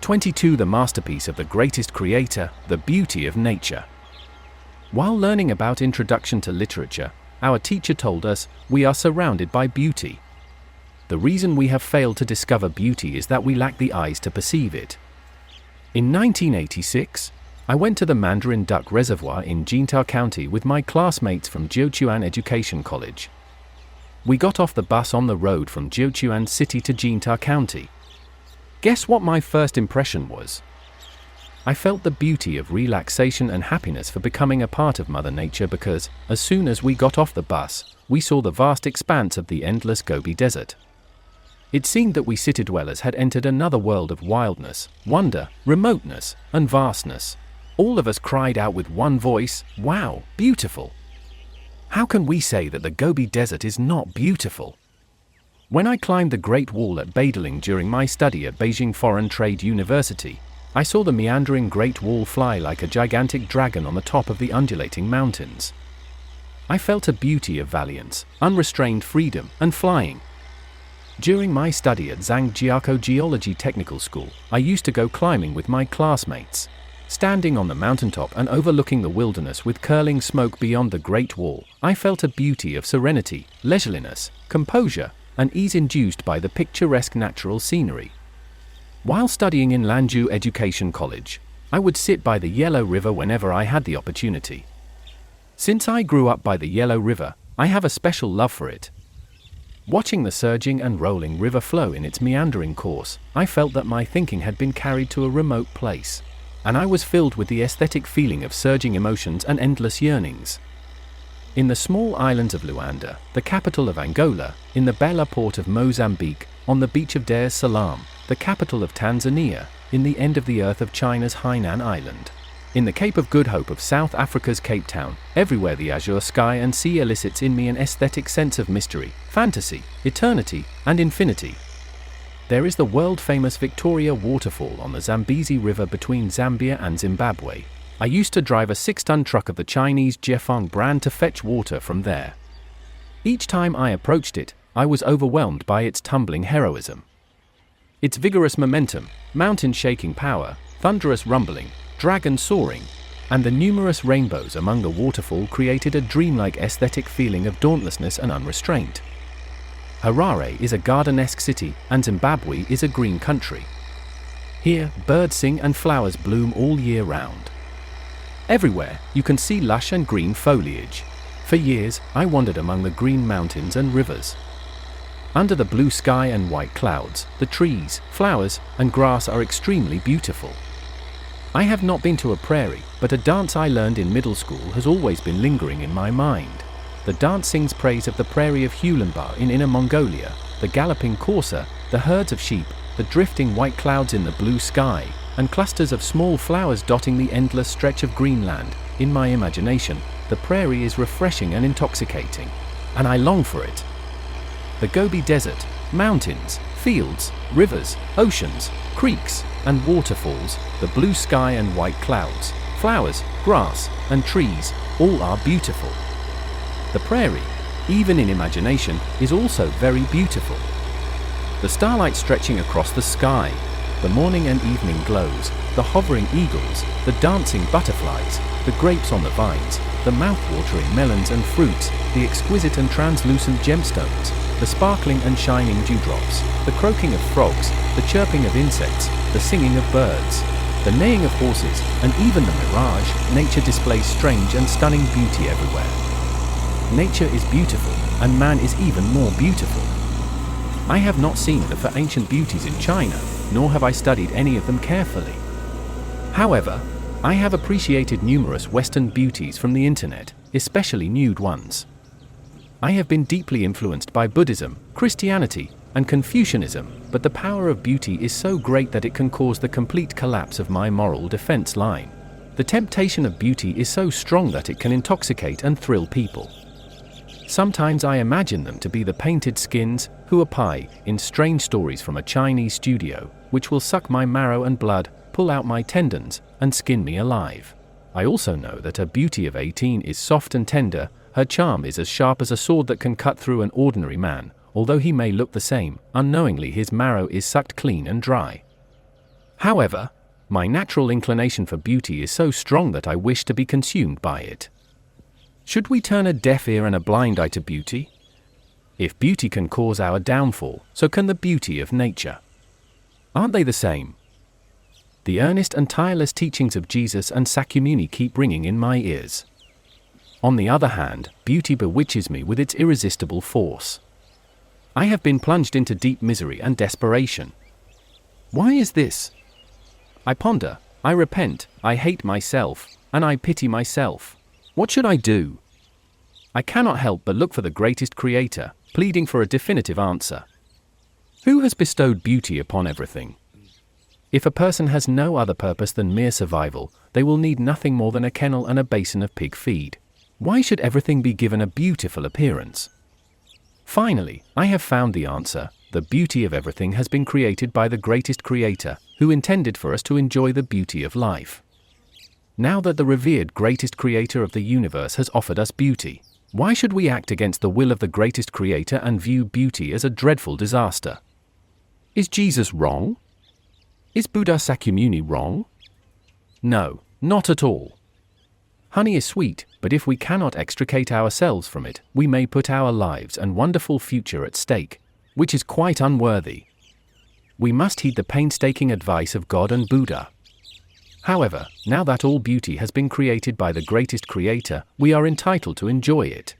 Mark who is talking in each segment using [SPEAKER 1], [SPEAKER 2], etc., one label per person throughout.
[SPEAKER 1] 22. The masterpiece of the greatest creator, the beauty of nature. While learning about Introduction to Literature, our teacher told us, we are surrounded by beauty. The reason we have failed to discover beauty is that we lack the eyes to perceive it. In 1986, I went to the Mandarin Duck Reservoir in Jinta County with my classmates from Jiuquan Education College. We got off the bus on the road from Jiuquan City to Jinta County. Guess what my first impression was? I felt the beauty of relaxation and happiness for becoming a part of Mother Nature because, as soon as we got off the bus, we saw the vast expanse of the endless Gobi Desert. It seemed that we city dwellers had entered another world of wildness, wonder, remoteness, and vastness. All of us cried out with one voice, "Wow, beautiful!" How can we say that the Gobi Desert is not beautiful? When I climbed the Great Wall at Badaling during my study at Beijing Foreign Trade University, I saw the meandering Great Wall fly like a gigantic dragon on the top of the undulating mountains. I felt a beauty of valiance, unrestrained freedom, and flying. During my study at Jiuquan Geology Technical School, I used to go climbing with my classmates. Standing on the mountaintop and overlooking the wilderness with curling smoke beyond the Great Wall, I felt a beauty of serenity, leisureliness, composure, and ease induced by the picturesque natural scenery. While studying in Mandarin Education College, I would sit by the Yellow River whenever I had the opportunity. Since I grew up by the Yellow River, I have a special love for it. Watching the surging and rolling river flow in its meandering course, I felt that my thinking had been carried to a remote place, and I was filled with the aesthetic feeling of surging emotions and endless yearnings. In the small islands of Luanda, the capital of Angola, in the Bela port of Mozambique, on the beach of Dar es Salaam, the capital of Tanzania, in the end of the earth of China's Hainan Island, in the Cape of Good Hope of South Africa's Cape Town, everywhere the azure sky and sea elicits in me an aesthetic sense of mystery, fantasy, eternity, and infinity. There is the world-famous Victoria Waterfall on the Zambezi River between Zambia and Zimbabwe. I used to drive a 6-ton truck of the Chinese Jiuquan brand to fetch water from there. Each time I approached it, I was overwhelmed by its tumbling heroism. Its vigorous momentum, mountain-shaking power, thunderous rumbling, dragon soaring, and the numerous rainbows among the waterfall created a dreamlike aesthetic feeling of dauntlessness and unrestraint. Harare is a garden-esque city, and Zimbabwe is a green country. Here, birds sing and flowers bloom all year round. Everywhere, you can see lush and green foliage. For years, I wandered among the green mountains and rivers. Under the blue sky and white clouds, the trees, flowers, and grass are extremely beautiful. I have not been to a prairie, but a dance I learned in middle school has always been lingering in my mind. The dance sings praise of the prairie of Hulenba in Inner Mongolia, the galloping courser, the herds of sheep, the drifting white clouds in the blue sky, and clusters of small flowers dotting the endless stretch of greenland. In my imagination, the prairie is refreshing and intoxicating, and I long for it. The Gobi Desert, mountains, fields, rivers, oceans, creeks, and waterfalls, the blue sky and white clouds, flowers, grass, and trees, all are beautiful. The prairie, even in imagination, is also very beautiful. The starlight stretching across the sky, the morning and evening glows, the hovering eagles, the dancing butterflies, the grapes on the vines, the mouth-watering melons and fruits, the exquisite and translucent gemstones, the sparkling and shining dewdrops, the croaking of frogs, the chirping of insects, the singing of birds, the neighing of horses, and even the mirage. Nature displays strange and stunning beauty everywhere. Nature is beautiful, and man is even more beautiful. I have not seen the ancient beauties in China, nor have I studied any of them carefully. However, I have appreciated numerous Western beauties from the internet, especially nude ones. I have been deeply influenced by Buddhism, Christianity, and Confucianism, but the power of beauty is so great that it can cause the complete collapse of my moral defense line. The temptation of beauty is so strong that it can intoxicate and thrill people. Sometimes I imagine them to be the painted skins, huapai, in strange stories from a Chinese studio, which will suck my marrow and blood, pull out my tendons, and skin me alive. I also know that her beauty of 18 is soft and tender, her charm is as sharp as a sword that can cut through an ordinary man, although he may look the same, unknowingly his marrow is sucked clean and dry. However, my natural inclination for beauty is so strong that I wish to be consumed by it. Should we turn a deaf ear and a blind eye to beauty? If beauty can cause our downfall, so can the beauty of nature. Aren't they the same? The earnest and tireless teachings of Jesus and Sakyamuni keep ringing in my ears. On the other hand, beauty bewitches me with its irresistible force. I have been plunged into deep misery and desperation. Why is this? I ponder, I repent, I hate myself, and I pity myself. What should I do? I cannot help but look for the greatest creator, pleading for a definitive answer. Who has bestowed beauty upon everything? If a person has no other purpose than mere survival, they will need nothing more than a kennel and a basin of pig feed. Why should everything be given a beautiful appearance? Finally, I have found the answer. The beauty of everything has been created by the greatest creator, who intended for us to enjoy the beauty of life. Now that the revered greatest creator of the universe has offered us beauty, why should we act against the will of the greatest creator and view beauty as a dreadful disaster? Is Jesus wrong? Is Buddha Sakyamuni wrong? No, not at all. Honey is sweet, but if we cannot extricate ourselves from it, we may put our lives and wonderful future at stake, which is quite unworthy. We must heed the painstaking advice of God and Buddha. However, now that all beauty has been created by the greatest creator, we are entitled to enjoy it.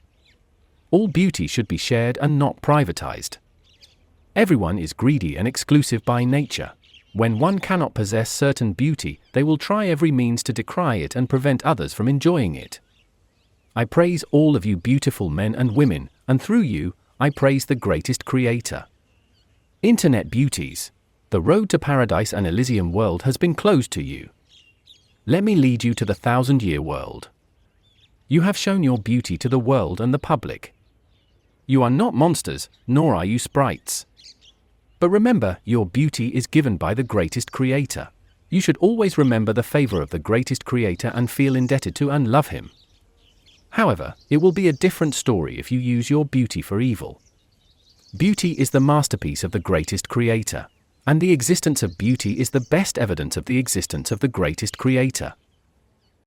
[SPEAKER 1] All beauty should be shared and not privatized. Everyone is greedy and exclusive by nature. When one cannot possess certain beauty, they will try every means to decry it and prevent others from enjoying it. I praise all of you beautiful men and women, and through you, I praise the greatest creator. Internet beauties, the road to paradise and Elysium world has been closed to you. Let me lead you to the 1,000-year world. You have shown your beauty to the world and the public. You are not monsters, nor are you sprites. But remember, your beauty is given by the greatest creator. You should always remember the favor of the greatest creator and feel indebted to and love him. However, it will be a different story if you use your beauty for evil. Beauty is the masterpiece of the greatest creator, and the existence of beauty is the best evidence of the existence of the greatest creator.